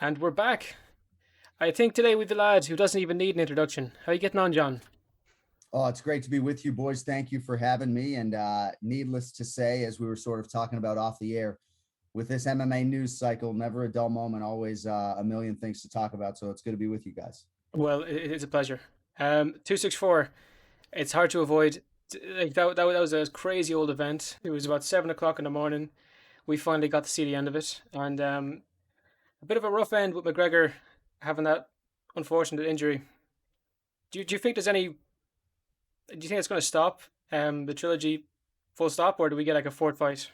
And we're back. I think today with the lad who doesn't even need an introduction. How you getting on, John? Oh, it's great to be with you, boys. Thank you for having me. And needless to say, as we were sort of talking about off the air, with this MMA news cycle, never a dull moment, always a million things to talk about. So it's good to be with you guys. Well, it's a pleasure. 264. It's hard to avoid. Like that was a crazy old event. It was about 7 o'clock in the morning. We finally got to see the end of it, and a bit of a rough end with McGregor having that unfortunate injury. Do you think there's any? Do you think it's going to stop the trilogy full stop, or do we get like a fourth fight?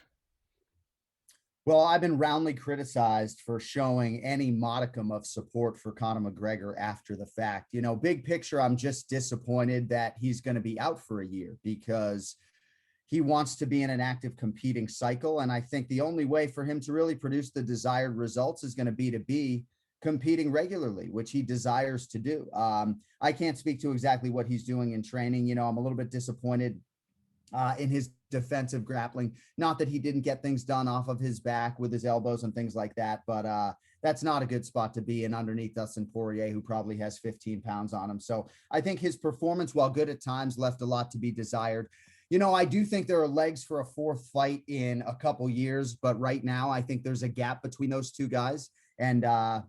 Well, I've been roundly criticized for showing any modicum of support for Conor McGregor after the fact. Big picture, I'm just disappointed that he's going to be out for a year because he wants to be in an active competing cycle. And I think the only way for him to really produce the desired results is going to be competing regularly, which he desires to do. I can't speak to exactly what he's doing in training. I'm a little bit disappointed in his defensive grappling. Not that he didn't get things done off of his back with his elbows and things like that, but that's not a good spot to be in underneath Dustin Poirier, who probably has 15 pounds on him. So I think his performance, while good at times, left a lot to be desired. I do think there are legs for a fourth fight in a couple years, but right now I think there's a gap between those two guys. And I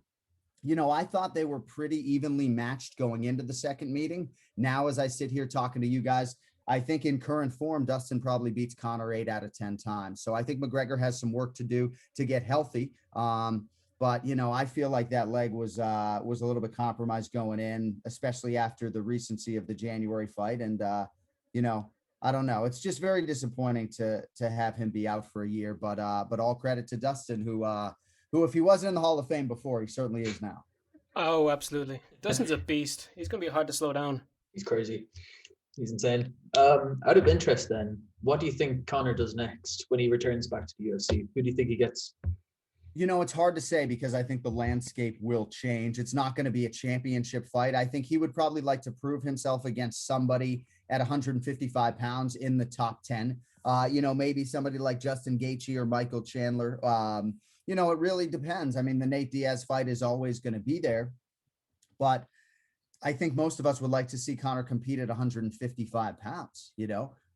thought they were pretty evenly matched going into the second meeting. Now, as I sit here talking to you guys, I think in current form, Dustin probably beats Conor 8 out of 10 times. So I think McGregor has some work to do to get healthy. But I feel like that leg was a little bit compromised going in, especially after the recency of the January fight. And I don't know. It's just very disappointing to have him be out for a year. But all credit to Dustin, who if he wasn't in the Hall of Fame before, he certainly is now. Oh, absolutely. Dustin's a beast. He's going to be hard to slow down. He's crazy. He's insane. Out of interest, then, what do you think Conor does next when he returns back to the UFC? Who do you think he gets? It's hard to say because I think the landscape will change. It's not going to be a championship fight. I think he would probably like to prove himself against somebody at 155 pounds in the top 10. Maybe somebody like Justin Gaethje or Michael Chandler. It really depends. I mean, the Nate Diaz fight is always going to be there, but I think most of us would like to see Conor compete at 155 pounds.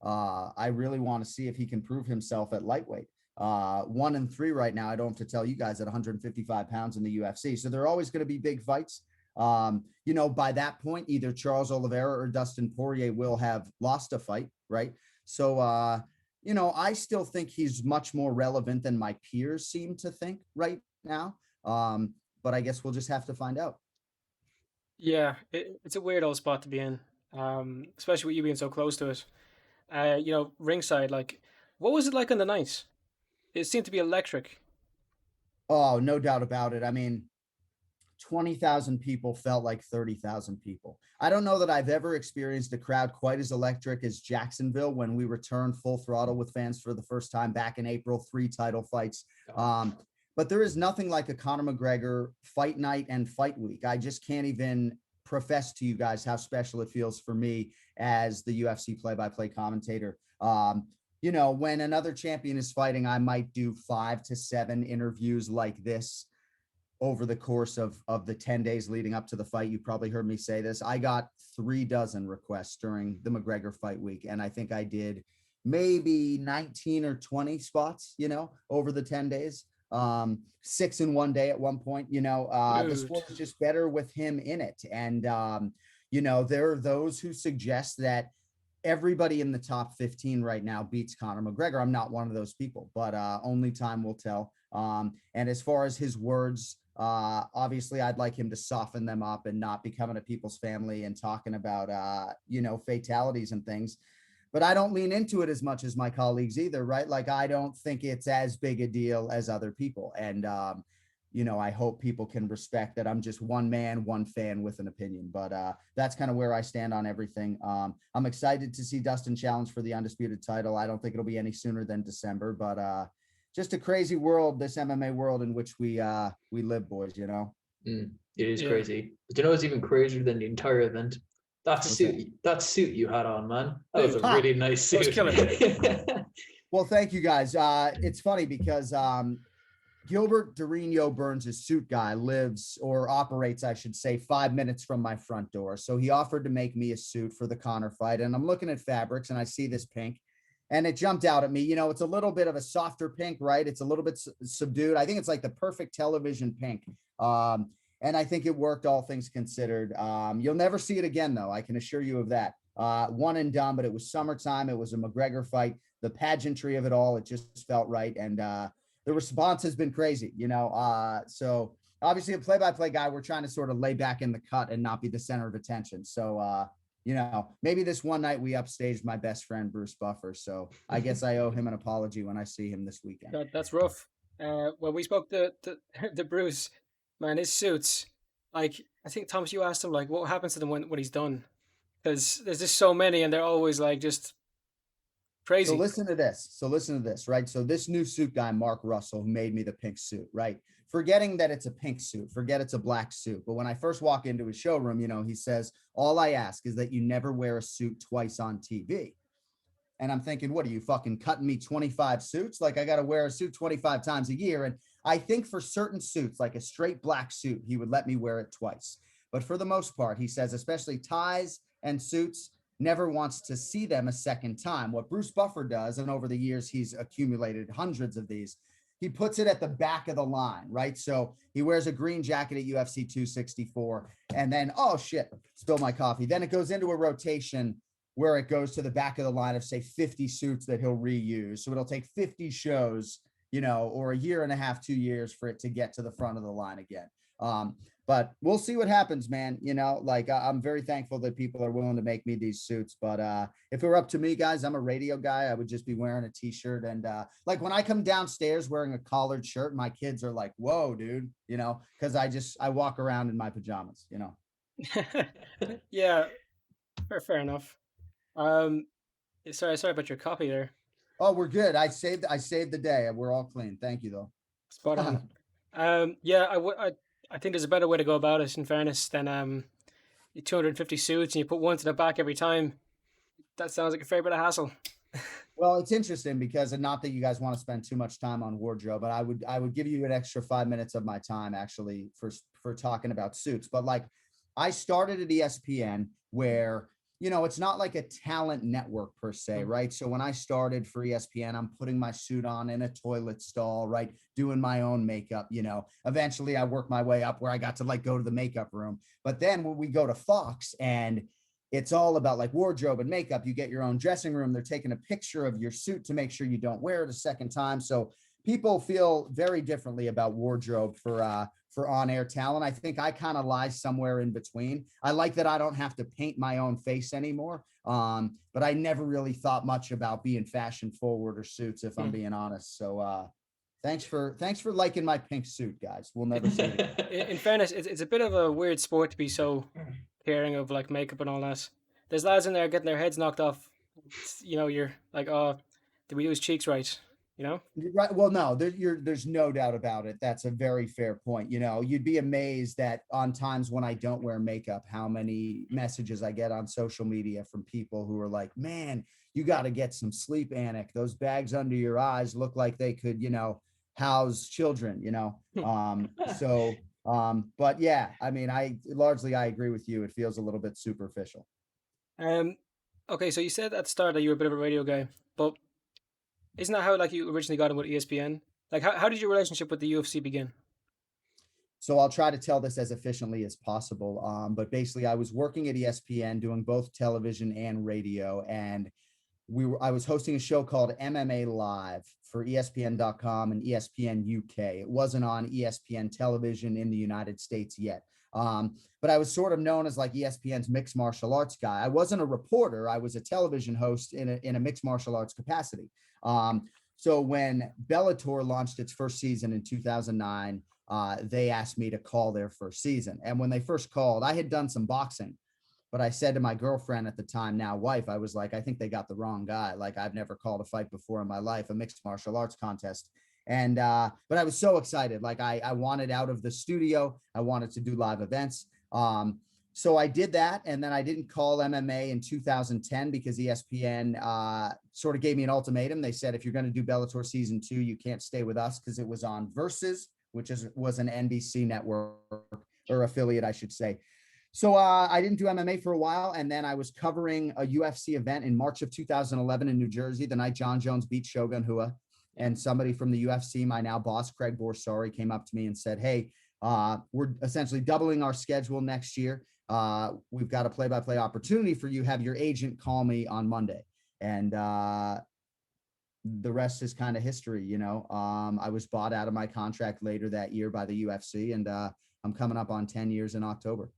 I really want to see if he can prove himself at lightweight. 1-3 right now. I don't have to tell you guys at 155 pounds in the UFC. So they're always going to be big fights. By that point, either Charles Oliveira or Dustin Poirier will have lost a fight, right? So, I still think he's much more relevant than my peers seem to think right now. But I guess we'll just have to find out. Yeah, it's a weird old spot to be in, especially with you being so close to it. Ringside, like, what was it like on the night? It seemed to be electric. Oh, no doubt about it. I mean, 20,000 people felt like 30,000 people. I don't know that I've ever experienced a crowd quite as electric as Jacksonville when we returned full throttle with fans for the first time back in April, 3 title fights. But there is nothing like a Conor McGregor fight night and fight week. I just can't even profess to you guys how special it feels for me as the UFC play-by-play commentator. When another champion is fighting, I might do 5 to 7 interviews like this over the course of the 10 days leading up to the fight. You probably heard me say this. I got 36 requests during the McGregor fight week, and I think I did maybe 19 or 20 spots, over the 10 days. 6 in one day at one point. The sport is just better with him in it. And there are those who suggest that everybody in the top 15 right now beats Conor McGregor. I'm not one of those people, but only time will tell. And as far as his words, obviously I'd like him to soften them up and not be coming to people's family and talking about fatalities and things. But I don't lean into it as much as my colleagues either, right? Like, I don't think it's as big a deal as other people. And I hope people can respect that I'm just one man, one fan with an opinion. But that's kind of where I stand on everything. I'm excited to see Dustin challenge for the undisputed title. I don't think it'll be any sooner than December, but just a crazy world, this MMA world in which we live, boys. It is crazy. But it's even crazier than the entire event. That suit you had on, man. That was a really nice suit. That was killer. Well, thank you guys. It's funny because Gilbert Durino Burns' suit guy lives or operates, I should say, 5 minutes from my front door. So he offered to make me a suit for the Conor fight. And I'm looking at fabrics and I see this pink and it jumped out at me. You know, it's a little bit of a softer pink, right? It's a little bit subdued. I think it's like the perfect television pink. And I think it worked, all things considered. You'll never see it again, though. I can assure you of that. One and done, but it was summertime. It was a McGregor fight. The pageantry of it all, it just felt right. And the response has been crazy, you know. So obviously a play-by-play guy, we're trying to sort of lay back in the cut and not be the center of attention. So, you know, maybe this one night we upstaged my best friend, Bruce Buffer. So I guess I owe him an apology when I see him this weekend. That's rough. When we spoke to the Bruce, man, his suits, like, I think, Thomas, you asked him, like, what happens to them when he's done? Because there's just so many and they're always like just crazy. So listen to this, right? So this new suit guy, Mark Russell, who made me the pink suit, right? Forgetting that it's a pink suit, forget it's a black suit. But when I first walk into his showroom, you know, he says, all I ask is that you never wear a suit twice on TV. And I'm thinking, what are you fucking cutting me 25 suits? Like I got to wear a suit 25 times a year. And I think for certain suits, like a straight black suit, he would let me wear it twice. But for the most part, he says, especially ties and suits, never wants to see them a second time. What Bruce Buffer does, and over the years, he's accumulated hundreds of these, he puts it at the back of the line, right? So he wears a green jacket at UFC 264, and then, oh shit, spill my coffee. Then it goes into a rotation where it goes to the back of the line of, say, 50 suits that he'll reuse. So it'll take 50 shows, you know, or a year and a half, 2 years for it to get to the front of the line again. But we'll see what happens, man. You know, like I'm very thankful that people are willing to make me these suits. But if it were up to me, guys, I'm a radio guy. I would just be wearing a t-shirt. And like when I come downstairs wearing a collared shirt, my kids are like, whoa, dude, you know, because I walk around in my pajamas, you know. Yeah, fair enough. Sorry about your copy there. Oh, we're good. I saved the day. We're all clean. Thank you, though. Spot on. Yeah, I think there's a better way to go about it, in fairness, than 250 suits and you put one to the back every time. That sounds like a fair bit of hassle. Well, it's interesting because, and not that you guys want to spend too much time on wardrobe, but I would give you an extra 5 minutes of my time actually for talking about suits. But like, I started at ESPN where, you know, it's not like a talent network per se, right? So when I started for ESPN, I'm putting my suit on in a toilet stall, right? Doing my own makeup, you know. Eventually I worked my way up where I got to like go to the makeup room. But then when we go to Fox and it's all about like wardrobe and makeup, you get your own dressing room. They're taking a picture of your suit to make sure you don't wear it a second time. So people feel very differently about wardrobe for on-air talent. I think I kind of lie somewhere in between. I like that I don't have to paint my own face anymore. But I never really thought much about being fashion forward or suits, if I'm being honest. So thanks for liking my pink suit, guys. We'll never see it again. In fairness, it's a bit of a weird sport to be so caring of like makeup and all that. There's lads in there getting their heads knocked off. You know, you're like, oh, did we do his cheeks right? You know? Right. Well, no, there's no doubt about it. That's a very fair point. You know, you'd be amazed that on times when I don't wear makeup, how many messages I get on social media from people who are like, man, you got to get some sleep, Anik. Those bags under your eyes look like they could, you know, house children, you know? But yeah, I mean, I agree with you. It feels a little bit superficial. Okay, so you said at the start that you were a bit of a radio guy, but isn't that how like you originally got in with ESPN? Like how did your relationship with the UFC begin? So I'll try to tell this as efficiently as possible. But basically I was working at ESPN doing both television and radio, and I was hosting a show called MMA Live for ESPN.com and ESPN UK. It wasn't on ESPN television in the United States yet. But I was sort of known as like ESPN's mixed martial arts guy. I wasn't a reporter. I was a television host in a mixed martial arts capacity. So when Bellator launched its first season in 2009, they asked me to call their first season. And when they first called, I had done some boxing. But I said to my girlfriend at the time, now wife, I was like, I think they got the wrong guy. Like, I've never called a fight before in my life, a mixed martial arts contest. And but I was so excited. Like I wanted out of the studio. I wanted to do live events. So I did that, and then I didn't call MMA in 2010 because ESPN sort of gave me an ultimatum. They said, if you're going to do Bellator season 2, you can't stay with us, because it was on Versus, which was an NBC network, or affiliate, I should say. So I didn't do MMA for a while, and then I was covering a UFC event in March of 2011 in New Jersey, the night Jon Jones beat Shogun Rua. And somebody from the UFC, my now boss, Craig Borsari, came up to me and said, hey, we're essentially doubling our schedule next year. We've got a play-by-play opportunity for you. Have your agent call me on Monday. And the rest is kind of history. You know, I was bought out of my contract later that year by the UFC, and I'm coming up on 10 years in October.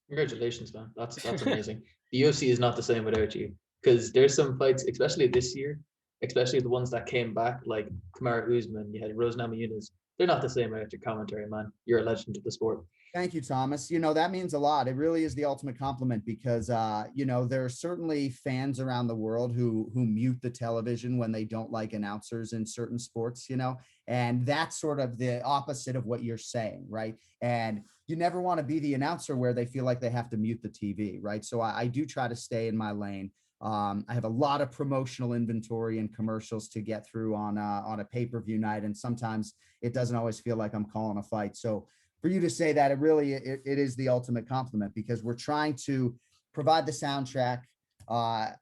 Congratulations, man. That's amazing. The UFC is not the same without you, because there's some fights, especially this year, especially the ones that came back, like Kamaru Usman, you had Rose Namajunas. They're not the same without your commentary, man. You're a legend of the sport. Thank you, Thomas. You know, that means a lot. It really is the ultimate compliment, because, you know, there are certainly fans around the world who mute the television when they don't like announcers in certain sports, you know, and that's sort of the opposite of what you're saying, right? And you never want to be the announcer where they feel like they have to mute the TV, right? So I do try to stay in my lane. I have a lot of promotional inventory and commercials to get through on a pay-per-view night, and sometimes it doesn't always feel like I'm calling a fight. So for you to say that, it is the ultimate compliment, because we're trying to provide the soundtrack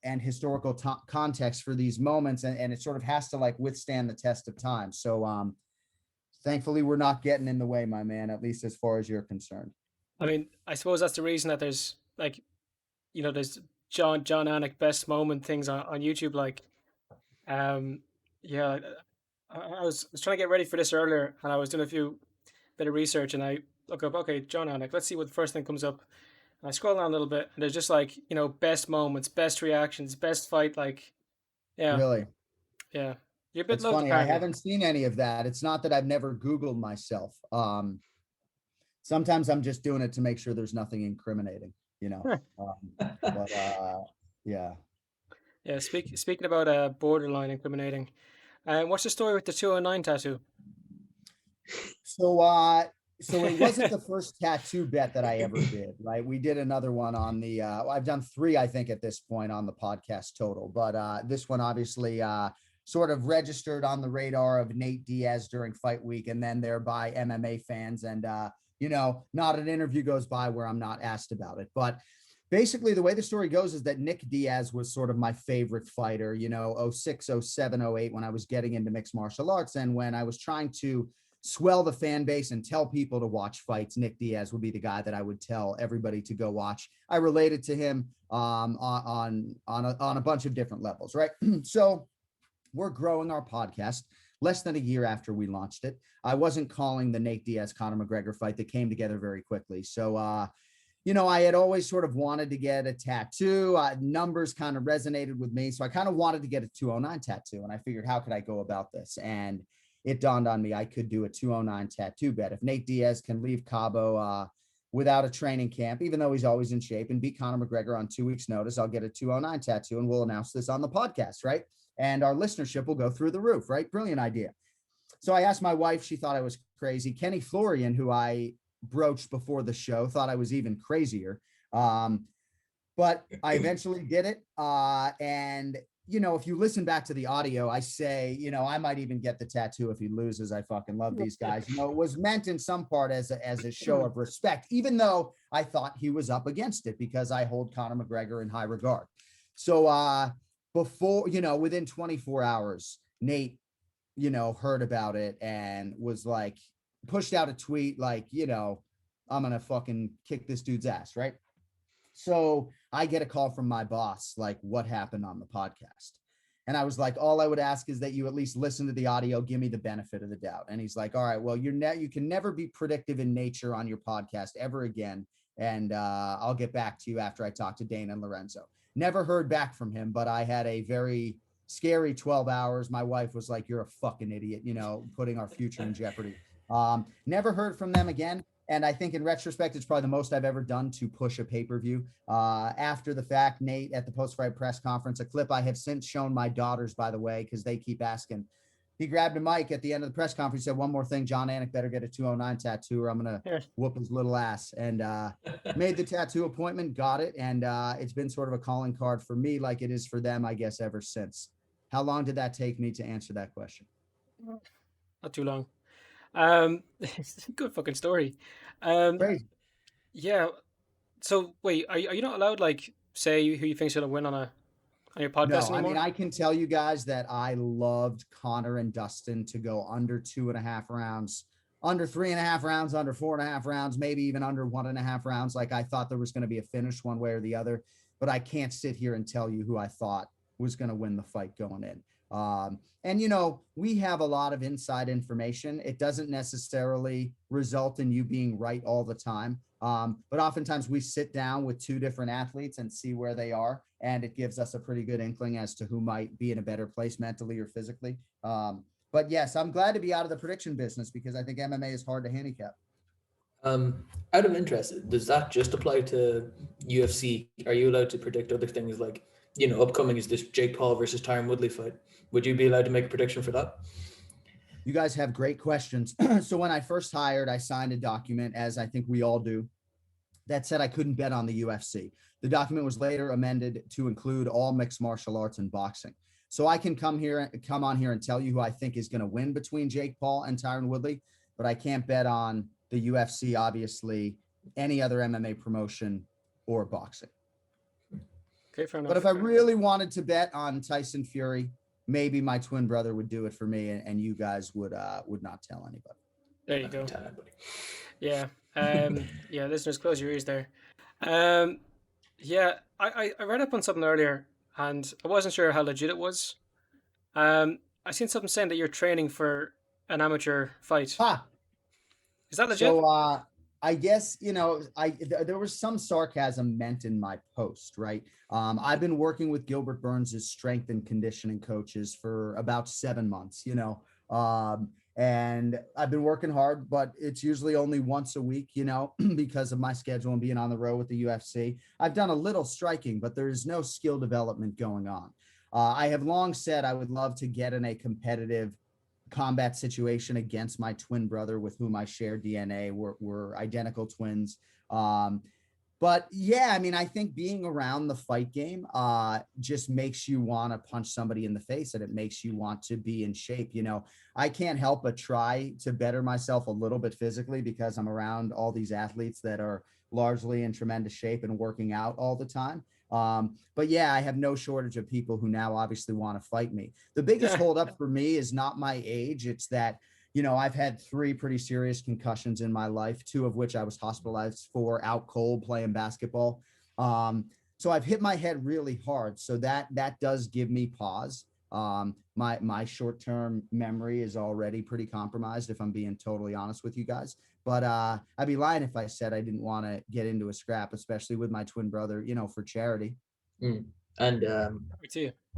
and historical context for these moments, and it sort of has to like withstand the test of time. So thankfully, we're not getting in the way, my man, at least as far as you're concerned. I mean, I suppose that's the reason that there's like, you know, there's Jon Anik best moment things on YouTube. Like, um, yeah, I was trying to get ready for this earlier, and I was doing a few bit of research, and I look up, okay, Jon Anik, let's see what the first thing comes up. And I scroll down a little bit, and there's just like, you know, best moments, best reactions, best fight. Like, yeah, Really, yeah, you're a bit it's loved funny. I apparently. haven't seen any of that. It's not that I've never Googled myself. Sometimes I'm just doing it to make sure there's nothing incriminating, you know. But yeah. Yeah, speaking about borderline incriminating, what's the story with the 209 tattoo? So it wasn't the first tattoo bet that I ever did, right? We did another one on the I've done 3, I think, at this point on the podcast total, but this one obviously sort of registered on the radar of Nate Diaz during fight week, and then thereby MMA fans. And you know, not an interview goes by where I'm not asked about it. But basically, the way the story goes is that Nick Diaz was sort of my favorite fighter, you know, 06, 07, 08, when I was getting into mixed martial arts. And when I was trying to swell the fan base and tell people to watch fights, Nick Diaz would be the guy that I would tell everybody to go watch. I related to him on a bunch of different levels, right? So we're growing our podcast less than a year after we launched it. I wasn't calling the Nate Diaz Conor McGregor fight. That came together very quickly. So you know, I had always sort of wanted to get a tattoo. Numbers kind of resonated with me. So I kind of wanted to get a 209 tattoo. And I figured, how could I go about this? And it dawned on me I could do a 209 tattoo bet. If Nate Diaz can leave Cabo without a training camp, even though he's always in shape, and beat Conor McGregor on 2 weeks' notice, I'll get a 209 tattoo, and we'll announce this on the podcast, right? And our listenership will go through the roof, right? Brilliant idea. So I asked my wife. She thought I was crazy. Kenny Florian, who I broached before the show, thought I was even crazier. But I eventually did it. And, you know, if you listen back to the audio, I say, you know, I might even get the tattoo if he loses. I fucking love these guys. You know, it was meant in some part as a show of respect, even though I thought he was up against it, because I hold Conor McGregor in high regard. So before, you know, within 24 hours, Nate, you know, heard about it and was like, pushed out a tweet like, you know, I'm gonna fucking kick this dude's ass, right? So I get a call from my boss, like, what happened on the podcast? And I was like, all I would ask is that you at least listen to the audio, give me the benefit of the doubt. And he's like, all right, well, you can never be predictive in nature on your podcast ever again. And I'll get back to you after I talk to Dana and Lorenzo. Never heard back from him, but I had a very scary 12 hours. My wife was like, you're a fucking idiot, you know, putting our future in jeopardy. Never heard from them again. And I think in retrospect, it's probably the most I've ever done to push a pay-per-view. After the fact, Nate, at the post-fight press conference, a clip I have since shown my daughters, by the way, because they keep asking, he grabbed a mic at the end of the press conference. He said, "One more thing, Jon Anik better get a 209 tattoo, or I'm gonna Yeah. whoop his little ass." And made the tattoo appointment, got it, and it's been sort of a calling card for me, like it is for them, I guess, ever since. How long did that take me to answer that question? Not too long. Good fucking story. Crazy. Yeah. So wait, are you not allowed like say who you think's gonna win on your podcast No, I anymore? mean, I can tell you guys that I loved Conor and Dustin to go under 2.5 rounds, under 3.5 rounds, under 4.5 rounds, maybe even under 1.5 rounds. Like I thought there was going to be a finish one way or the other, but I can't sit here and tell you who I thought was going to win the fight going in. And you know, we have a lot of inside information. It doesn't necessarily result in you being right all the time. But oftentimes we sit down with two different athletes and see where they are, and it gives us a pretty good inkling as to who might be in a better place mentally or physically. But yes, I'm glad to be out of the prediction business because I think MMA is hard to handicap. Out of interest, does that just apply to UFC? Are you allowed to predict other things like, upcoming is this Jake Paul versus Tyron Woodley fight? Would you be allowed to make a prediction for that? You guys have great questions. So when I first hired, I signed a document, as I think we all do, that said I couldn't bet on the UFC. The document was later amended to include all mixed martial arts and boxing. So I can come on here and tell you who I think is going to win between Jake Paul and Tyron Woodley, but I can't bet on the UFC, obviously, any other MMA promotion or boxing. Okay, fair enough. But if I really wanted to bet on Tyson Fury, maybe my twin brother would do it for me, and you guys would not tell anybody. There you go. Tell anybody. Yeah. Yeah, listeners, close your ears there. Yeah, I read up on something earlier and I wasn't sure how legit it was. I seen something saying that you're training for an amateur fight. Ah, Is that legit? so I guess, there was some sarcasm meant in my post, right? I've been working with Gilbert Burns's strength and conditioning coaches for about 7 months, and I've been working hard, but it's usually only once a week, because of my schedule and being on the road with the UFC. I've done a little striking, but there's no skill development going on. I have long said I would love to get in a competitive combat situation against my twin brother with whom I share DNA. We're identical twins. But yeah, I mean, I think being around the fight game just makes you want to punch somebody in the face, and it makes you want to be in shape. I can't help but try to better myself a little bit physically because I'm around all these athletes that are largely in tremendous shape and working out all the time. But yeah, I have no shortage of people who now obviously want to fight me. The biggest holdup for me is not my age. It's that, I've had 3 pretty serious concussions in my life, 2 of which I was hospitalized for out cold playing basketball. So I've hit my head really hard. So that does give me pause. My short-term memory is already pretty compromised, if I'm being totally honest with you guys. But I'd be lying if I said I didn't want to get into a scrap, especially with my twin brother, for charity. And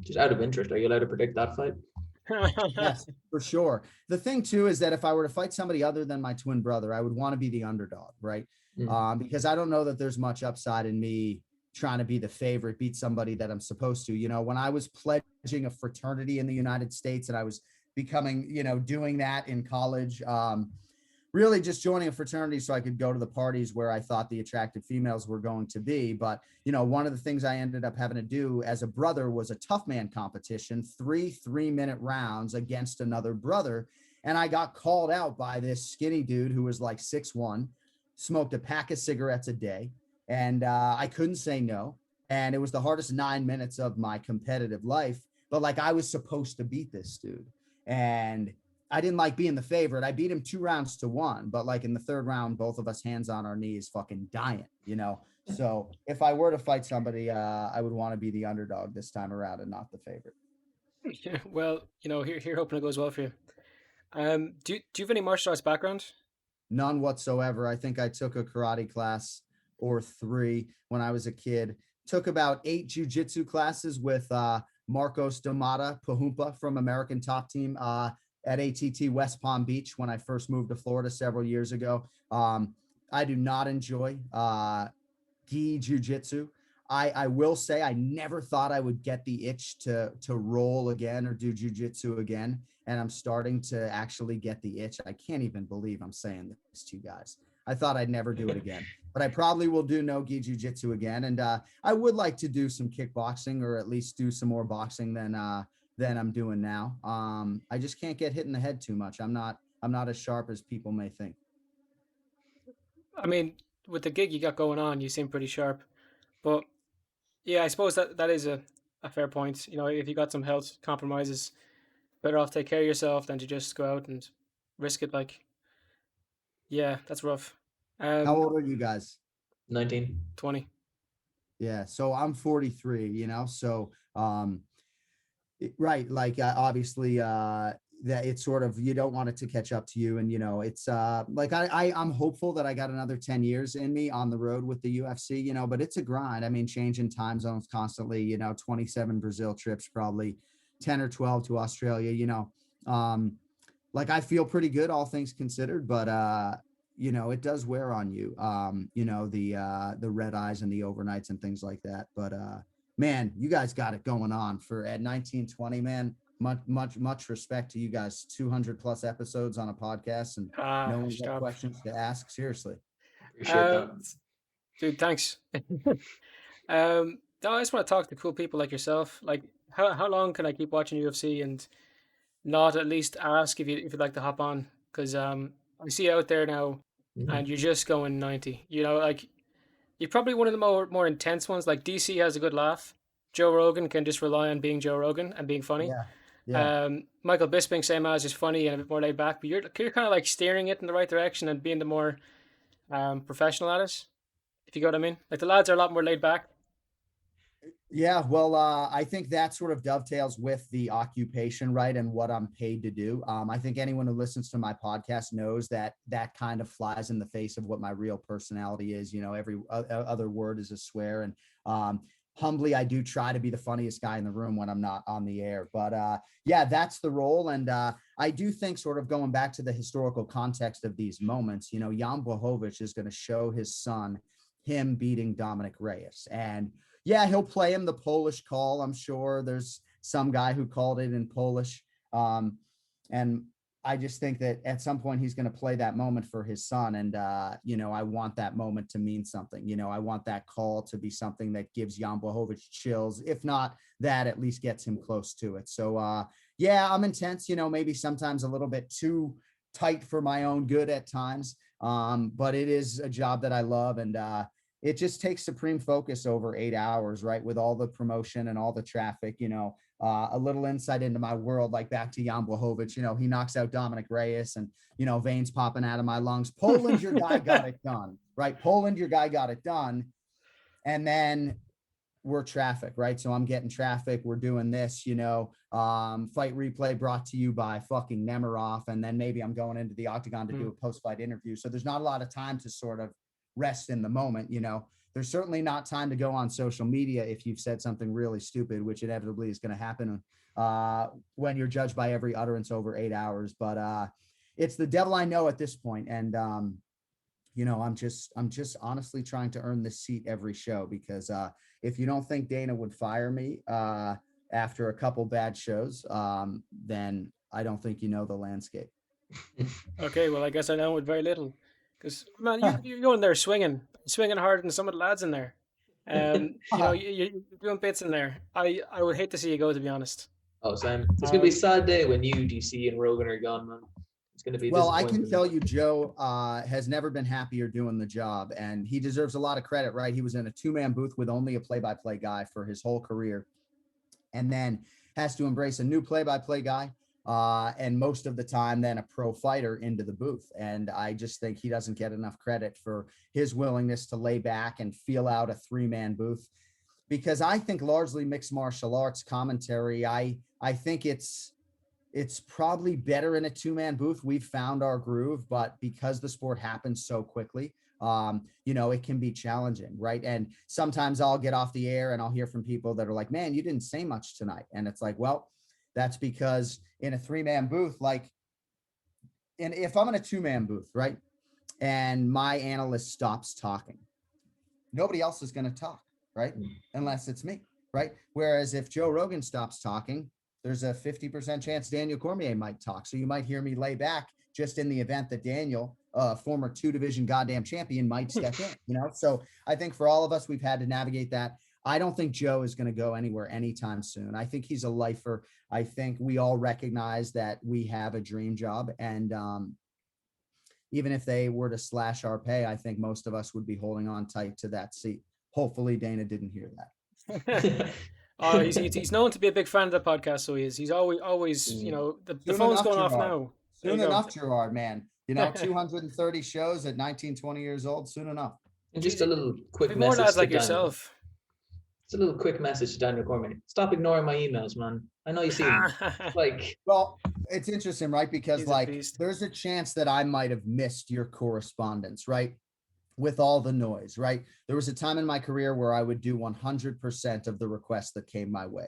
just out of interest, are you allowed to predict that fight? Yes, for sure. The thing too is that if I were to fight somebody other than my twin brother, I would want to be the underdog, right? Because I don't know that there's much upside in me trying to be the favorite, beat somebody that I'm supposed to. When I was pledging a fraternity in the United States and I was becoming, doing that in college, really just joining a fraternity so I could go to the parties where I thought the attractive females were going to be. But, one of the things I ended up having to do as a brother was a tough man competition, 3 3-minute rounds against another brother. And I got called out by this skinny dude who was like 6'1", smoked a pack of cigarettes a day. And I couldn't say no. And it was the hardest 9 minutes of my competitive life. But like I was supposed to beat this dude. And I didn't like being the favorite. I beat him 2 rounds to 1, but like in the 3rd round, both of us hands on our knees, fucking dying, So if I were to fight somebody, I would want to be the underdog this time around and not the favorite. Yeah, well, here hoping it goes well for you. Do you have any martial arts background? None whatsoever. I think I took a karate class or 3 when I was a kid. Took about 8 jiu-jitsu classes with Marcos D'Amata Pahumpa from American Top Team at ATT West Palm Beach when I first moved to Florida several years aago. I do not enjoy gi jiu-jitsu. I will say I never thought I would get the itch to roll again or do jujitsu again. And I'm starting to actually get the itch. I can't even believe I'm saying this to you guys. I thought I'd never do it again, but I probably will do no-gi jiu-jitsu again. And I would like to do some kickboxing, or at least do some more boxing than I'm doing now. I just can't get hit in the head too much. I'm not as sharp as people may think. I mean, with the gig you got going on, you seem pretty sharp. But yeah, I suppose that is a fair point. You know, if you got some health compromises, better off take care of yourself than to just go out and risk it. Like, yeah, that's rough. How Um, old are you guys? 19. 20. Yeah, so I'm 43, so right, like obviously that it's sort of, you don't want it to catch up to you, and it's like I'm hopeful that I got another 10 years in me on the road with the UFC, but it's a grind. I mean, changing time zones constantly, 27 Brazil trips, probably 10 or 12 to Australia, like I feel pretty good, all things considered, but it does wear on you, the red eyes and the overnights and things like that. But man, you guys got it going on for at 1920, man. Much respect to you guys. 200 plus episodes on a podcast, and Ah, knowing what stop. questions to ask. Seriously. Appreciate Uh, that. dude, thanks. No, I just want to talk to cool people like yourself. Like, how long can I keep watching UFC and not at least ask if you'd like to hop on? Because I see you out there now, and Mhm. you're just going 90. You know, like you're probably one of the more intense ones. Like DC has a good laugh. Joe Rogan can just rely on being Joe Rogan and being funny. Yeah. Yeah. Michael Bisping, same as, is funny and a bit more laid back, but you're kind of like steering it in the right direction and being the more professional at it. If you get what I mean. Like the lads are a lot more laid back. Yeah, well, I think that sort of dovetails with the occupation, right, and what I'm paid to do. I think anyone who listens to my podcast knows that that kind of flies in the face of what my real personality is. Every other word is a swear, and humbly, I do try to be the funniest guy in the room when I'm not on the air. But yeah, that's the role, and I do think, sort of going back to the historical context of these moments, Jan Blachowicz is going to show his son him beating Dominic Reyes, and yeah, he'll play him the Polish call. I'm sure there's some guy who called it in Polish. And I just think that at some point he's going to play that moment for his son. And, I want that moment to mean something. I want that call to be something that gives Jan Blachowicz chills. If not that, at least gets him close to it. So, yeah, I'm intense, maybe sometimes a little bit too tight for my own good at times. But it is a job that I love. And, it just takes supreme focus over 8 hours, right? With all the promotion and all the traffic, a little insight into my world, like back to Jan Blachowicz, he knocks out Dominic Reyes and, veins popping out of my lungs. Poland, your guy got it done, right? Poland, your guy got it done. And then we're traffic, right? So I'm getting traffic. We're doing this, fight replay brought to you by fucking Nemiroff. And then maybe I'm going into the octagon to do a post-fight interview. So there's not a lot of time to sort of rest in the moment. There's certainly not time to go on social media if you've said something really stupid, which inevitably is going to happen when you're judged by every utterance over 8 hours. But it's the devil I know at this point. And I'm just honestly trying to earn this seat every show, because if you don't think Dana would fire me after a couple bad shows, then I don't think you know the landscape. Okay, well, I guess I know with very little. Because, man, you're going there swinging harder than some of the lads in there. You're doing bits in there. I would hate to see you go, to be honest. Oh, Sam, it's gonna be a Um, sad day when you, DC, and Rogan are gone, man. It's gonna be Well, I can disappointing. tell you, Joe has never been happier doing the job, and he deserves a lot of credit, right? He was in a two-man booth with only a play-by-play guy for his whole career, and then has to embrace a new play-by-play guy, and most of the time then a pro fighter into the booth. And I just think he doesn't get enough credit for his willingness to lay back and feel out a three-man booth, because I think largely mixed martial arts commentary, I think it's probably better in a two-man booth. We've found our groove, but because the sport happens so quickly, it can be challenging, right? And sometimes I'll get off the air and I'll hear from people that are like, man, you didn't say much tonight. And it's like, well, that's because in a three-man booth, and if I'm in a two-man booth, right, and my analyst stops talking, nobody else is going to talk, right? Unless it's me, right? Whereas if Joe Rogan stops talking, there's a 50% chance Daniel Cormier might talk. So you might hear me lay back just in the event that Daniel, former 2-division goddamn champion, might step in, So I think for all of us, we've had to navigate that. I don't think Joe is going to go anywhere anytime soon. I think he's a lifer. I think we all recognize that we have a dream job. And even if they were to slash our pay, I think most of us would be holding on tight to that seat. Hopefully Dana didn't hear that. He's known to be a big fan of the podcast, so he is. He's always the Soon phone's enough, going off Gerard. now. There Soon you go. enough, Gerard, man. 230 shows at 19, 20 years old. Soon enough. And just a little quick More message lads to like Daniel. yourself. It's a little quick message to Daniel Cormier. Stop ignoring my emails, man. I know you see them. Like, well, it's interesting, right? Because He's a like beast. there's a chance that I might have missed your correspondence, right? With all the noise, right? There was a time in my career where I would do 100% of the requests that came my way.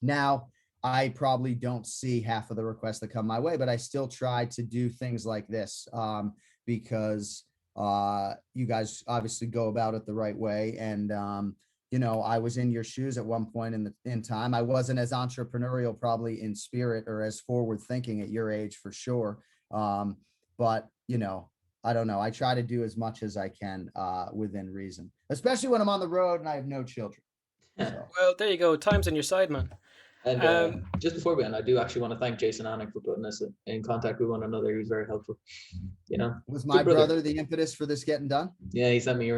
Now, I probably don't see half of the requests that come my way, but I still try to do things like this because you guys obviously go about it the right way. And, I was in your shoes at one point in time. I wasn't as entrepreneurial probably in spirit or as forward thinking at your age for sure. But, I don't know. I try to do as much as I can within reason, especially when I'm on the road and I have no children. So. Well, there you go. Time's on your side, man. And just before we end, I do actually want to thank Jason Anik for putting us in contact with one another. He was very helpful. Was my brother the impetus for this getting done? Yeah, he sent me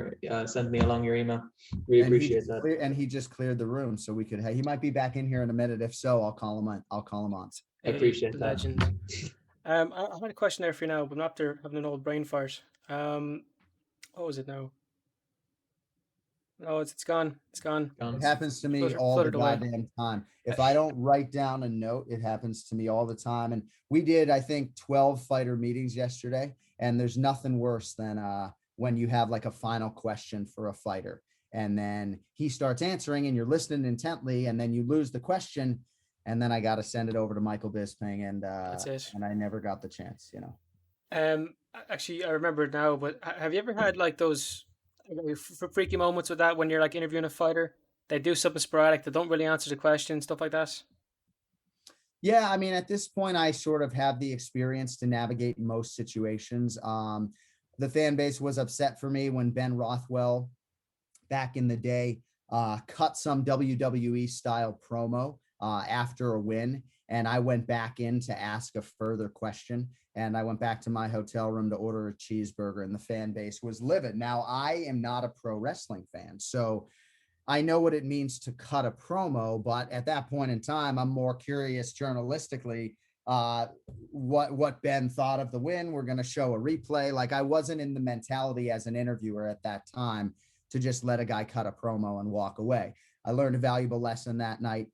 along your email. Really appreciate that. And he just cleared the room so we could. He might be back in here in a minute. If so, I'll call him on. I appreciate that. Legend. I have a question there for you now, but I'm after having an old brain fart. What was it now? No, it's gone. It's gone. It happens to me all the goddamn time. If I don't write down a note, it happens to me all the time. And we did, I think, 12 fighter meetings yesterday. And there's nothing worse than when you have like a final question for a fighter. And then he starts answering and you're listening intently. And then you lose the question. And then I got to send it over to Michael Bisping. And that's it. And I never got the chance, Actually, I remember it now, but have you ever had like those freaky moments with that when you're like interviewing a fighter? They do something sporadic, they don't really answer the question, stuff like that? Yeah, I mean, at this point, I sort of have the experience to navigate most situations. The fan base was upset for me when Ben Rothwell, back in the day, cut some WWE style promo after a win. And I went back in to ask a further question. And I went back to my hotel room to order a cheeseburger, and the fan base was livid. Now, I am not a pro wrestling fan, so I know what it means to cut a promo, but at that point in time, I'm more curious journalistically what Ben thought of the win. We're going to show a replay. Like, I wasn't in the mentality as an interviewer at that time to just let a guy cut a promo and walk away. I learned a valuable lesson that night.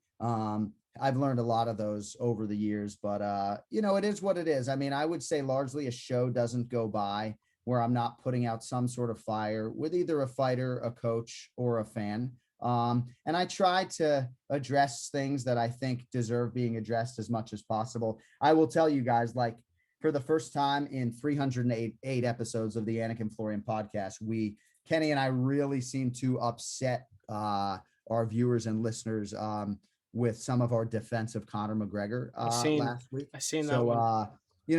I've learned a lot of those over the years, but it is what it is. I mean, I would say largely a show doesn't go by where I'm not putting out some sort of fire with either a fighter, a coach, or a fan. And I try to address things that I think deserve being addressed as much as possible. I will tell you guys, like, for the first time in 308 episodes of the Anik and Florian podcast, Kenny and I really seem to upset our viewers and listeners with some of our defense of Conor McGregor last week. I seen that one.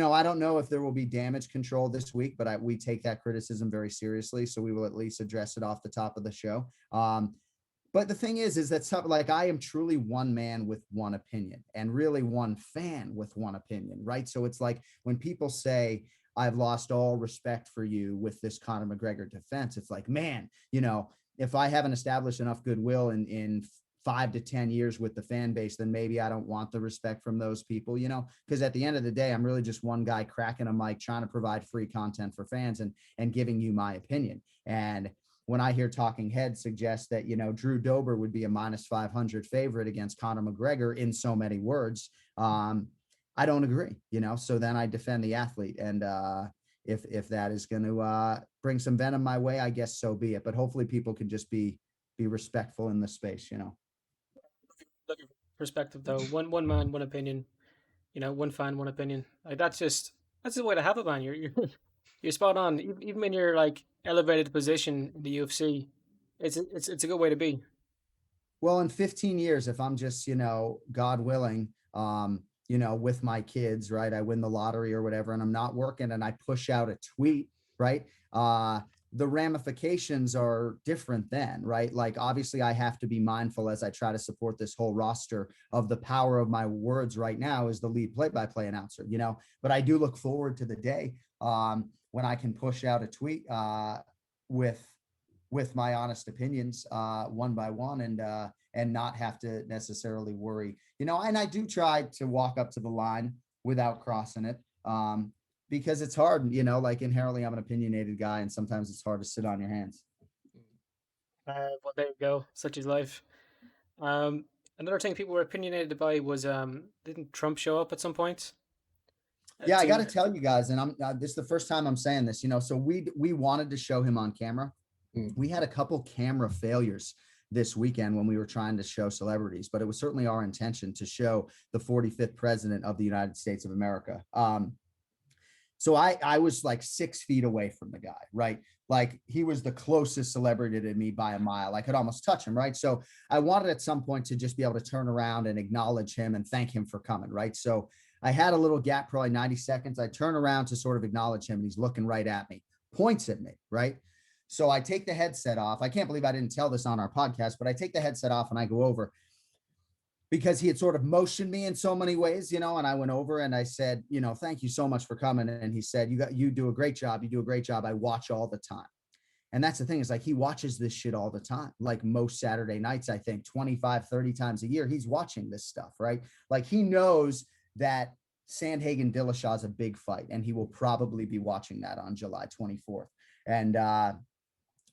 I don't know if there will be damage control this week, but we take that criticism very seriously. So we will at least address it off the top of the show. But the thing is that I am truly one man with one opinion and really one fan with one opinion, right? So it's like when people say, I've lost all respect for you with this Conor McGregor defense, it's like, man, if I haven't established enough goodwill in 5 to 10 years with the fan base, then maybe I don't want the respect from those people, because at the end of the day, I'm really just one guy cracking a mic, trying to provide free content for fans and giving you my opinion. And when I hear talking heads suggest that, Drew Dober would be a -500 favorite against Conor McGregor in so many words, I don't agree, so then I defend the athlete. And if that is going to bring some venom my way, I guess so be it. But hopefully people can just be respectful in the space, Perspective though, one man, one opinion, one fan, one opinion. Like that's the way to have it, man. You're spot on. Even when you're like elevated position in the UFC, It's a good way to be. Well, in 15 years, if I'm just, God willing, with my kids, right? I win the lottery or whatever, and I'm not working and I push out a tweet, right? The ramifications are different then, right? Like, obviously, I have to be mindful as I try to support this whole roster of the power of my words right now as the lead play-by-play announcer, but I do look forward to the day when I can push out a tweet with my honest opinions one by one and not have to necessarily worry, and I do try to walk up to the line without crossing it because it's hard, like inherently I'm an opinionated guy and sometimes it's hard to sit on your hands. Well, there you go. Such is life. Um, Another thing people were opinionated by was didn't Trump show up at some point? Yeah, I got To to tell you guys, and I'm this is the first time I'm saying this, so we wanted to show him on camera. We had a couple camera failures this weekend when we were trying to show celebrities, but it was certainly our intention to show the 45th president of the United States of America. So I was like 6 feet away from the guy, right? Like he was the closest celebrity to me by a mile. I could almost touch him, right? So I wanted at some point to just be able to turn around and acknowledge him and thank him for coming, right? So I had a little gap, probably 90 seconds. I turn around to sort of acknowledge him and he's looking right at me, points at me, right? So I take the headset off. I can't believe I didn't tell this on our podcast, but I take the headset off and I go over because he had sort of motioned me in so many ways, and I went over and I said, thank you so much for coming. And he said, you do a great job. You do a great job. I watch all the time. And that's the thing is like, he watches this shit all the time. Like most Saturday nights, I think 25, 30 times a year, he's watching this stuff, right? Like he knows that Sandhagen Dillashaw is a big fight and he will probably be watching that on July 24th. And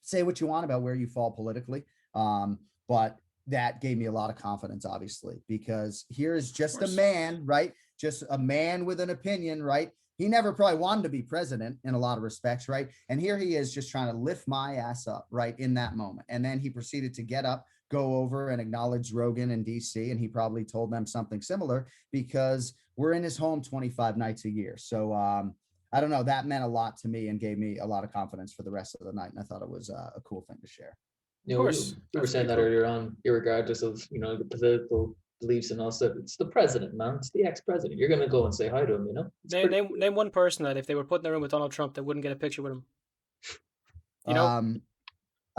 say what you want about where you fall politically. But that gave me a lot of confidence, obviously, because here is just a man, right? Just a man with an opinion, right? He never probably wanted to be president in a lot of respects, right? And here he is just trying to lift my ass up, right, in that moment. And then he proceeded to get up, go over and acknowledge Rogan in DC. And he probably told them something similar because we're in his home 25 nights a year. So I don't know, that meant a lot to me and gave me a lot of confidence for the rest of the night. And I thought it was a cool thing to share. of course, we were saying that earlier on, irregardless of the political beliefs and all stuff. It's the president, man. It's the ex-president. You're gonna go and say hi to him, Name one person that if they were put in the room with Donald Trump, they wouldn't get a picture with him.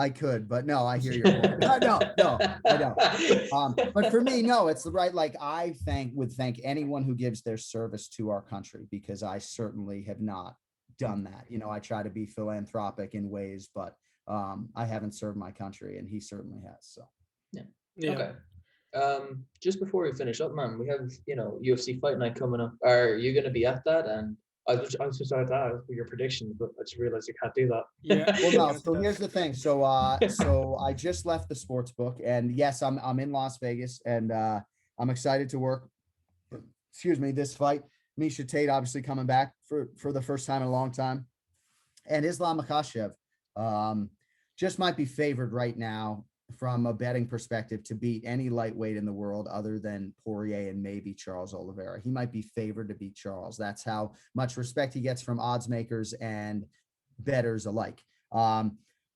I could, but no, I hear your point. No, I don't. But for me, no, it's the right. Like I would thank anyone who gives their service to our country because I certainly have not done that. I try to be philanthropic in ways, but I haven't served my country, and he certainly has. So, Yeah. Okay. Just before we finish up, man, we have UFC Fight Night coming up. Are you going to be at that? And I was just about to ask for your predictions, but I just realized you can't do that. Yeah. Well, no. So here's the thing. So I just left the sports book, and yes, I'm in Las Vegas, and I'm excited to work. Excuse me, this fight. Misha Tate obviously coming back for the first time in a long time, and Islam Makhachev just might be favored right now from a betting perspective to beat any lightweight in the world other than Poirier and maybe Charles Oliveira. He might be favored to beat Charles. That's how much respect he gets from odds makers and bettors alike.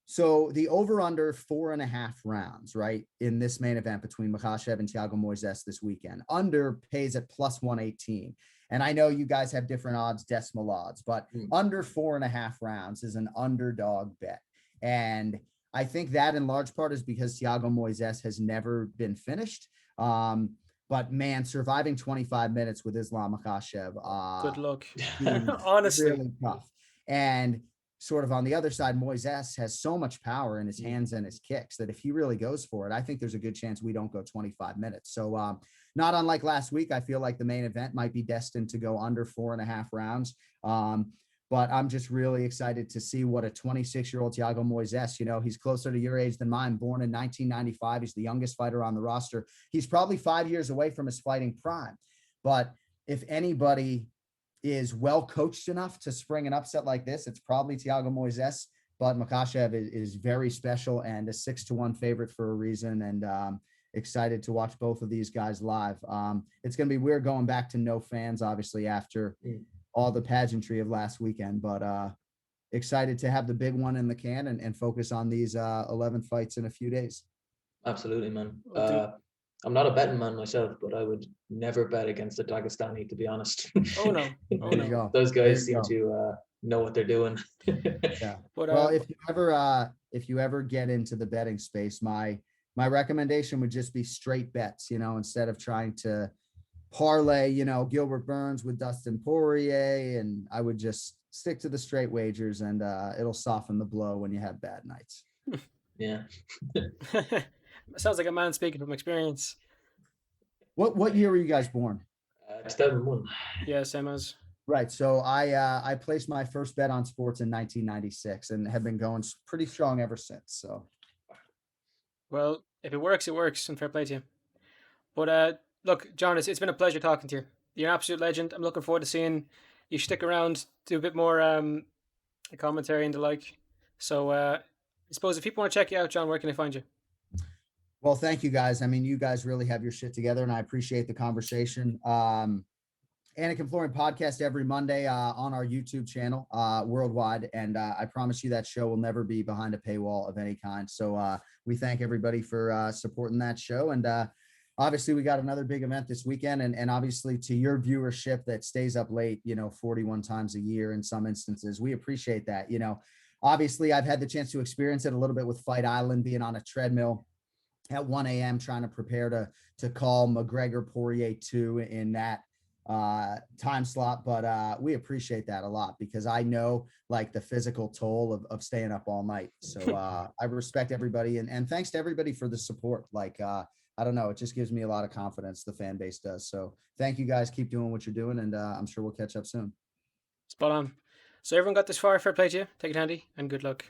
So the over-under 4.5 rounds, right, in this main event between Makhachev and Thiago Moises this weekend. Under pays at plus 118. And I know you guys have different odds, decimal odds, but under 4.5 rounds is an underdog bet. And I think that in large part is because Thiago Moises has never been finished. But man, surviving 25 minutes with Islam Makhachev, Good luck. Honestly, really tough. And sort of on the other side, Moises has so much power in his hands and his kicks that if he really goes for it, I think there's a good chance we don't go 25 minutes. So not unlike last week, I feel like the main event might be destined to go under 4.5 rounds. But I'm just really excited to see what a 26-year-old Thiago Moises, he's closer to your age than mine, born in 1995. He's the youngest fighter on the roster. He's probably 5 years away from his fighting prime. But if anybody is well coached enough to spring an upset like this, it's probably Thiago Moises. But Makhachev is very special and a 6-1 favorite for a reason. And excited to watch both of these guys live. It's going to be weird going back to no fans, obviously, after all the pageantry of last weekend, but excited to have the big one in the can and focus on these 11 fights in a few days. Absolutely, man. Well, I'm not a betting man myself, but I would never bet against the Dagestani, to be honest. Oh no, oh There you no. go. Those There guys you seem go. to know what they're doing. Yeah. But Well, if you ever get into the betting space, my recommendation would just be straight bets, instead of trying to parlay, Gilbert Burns with Dustin Poirier, and I would just stick to the straight wagers, and it'll soften the blow when you have bad nights. Yeah. sounds like a man speaking from experience. What year were you guys born? 2001. Yeah, same as. Right. So I placed my first bet on sports in 1996 and have been going pretty strong ever since. So, Well, if it works, it works, and fair play to you. But look, John, it's been a pleasure talking to you. You're an absolute legend. I'm looking forward to seeing you stick around, do a bit more commentary and the like. So I suppose if people want to check you out, John, where can they find you? well, thank you guys. I mean, you guys really have your shit together, and I appreciate the conversation. Anik and Florian podcast every Monday on our YouTube channel worldwide. And I promise you that show will never be behind a paywall of any kind. So we thank everybody for supporting that show. And obviously we got another big event this weekend. And obviously to your viewership that stays up late, 41 times a year in some instances, we appreciate that. Obviously I've had the chance to experience it a little bit with Fight Island, being on a treadmill at 1 a.m. trying to prepare to call McGregor Poirier 2 in that time slot, but we appreciate that a lot because I know like the physical toll of staying up all night. So I respect everybody and thanks to everybody for the support. Like I don't know, it just gives me a lot of confidence, the fan base does. So thank you guys, keep doing what you're doing, and I'm sure we'll catch up soon. Spot on. So everyone got this far, fair play to you. Take it handy and good luck.